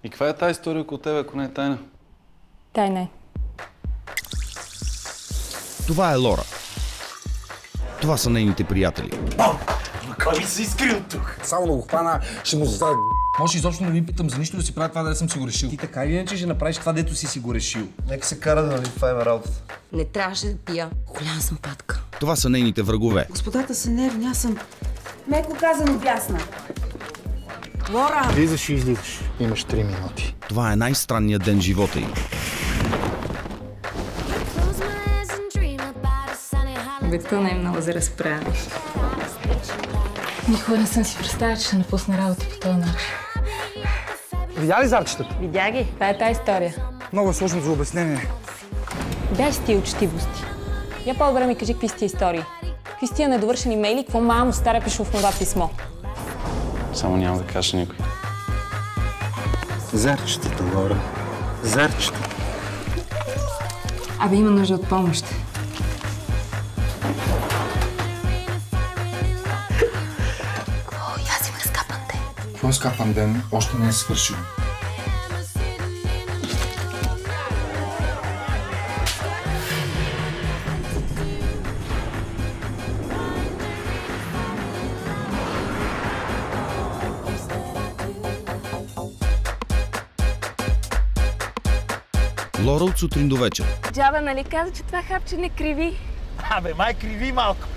И каква е тази история около тебе, ако не е тайна? Тайна е. Това е Лора. Това са нейните приятели. Кой се изкрил тук? Само да го хвана, ще му заставя. Може изобщо да не ви питам за нищо, да си правя това, да съм си го решил. Ти така или иначе ще направиш това, дето си го решил. Нека се кара, нали, това е работата. Не трябваше да пия. Голяма съм патка. Това са нейните врагове. Господата са нервни, аз съм меко казано бясна. Лора! Влизаш и излизаш. Имаш 3 минути. Това е най-странният ден в живота им. Обидто не е много за разправя. Никога не съм си представила, че ще напусна работа по този начин. Видя ли зарчетата? Видя ги. Това е тази история. Много е сложно за обяснение. Дай си тия учтивости. Я по-добре ми кажи какви сте истории. Какви сте недовършени мейли, какво мамо старя пише в това писмо. Само няма да кажа никой. Зарчетата, Лора. Зарчетата. Абе, има нужда от помощ. Я си ме скапан те. Какво е скапан ден? Още не е свършил. Лора от сутрин до вечер. Джаба, нали каза, че това хапче не криви? Абе, май криви малко.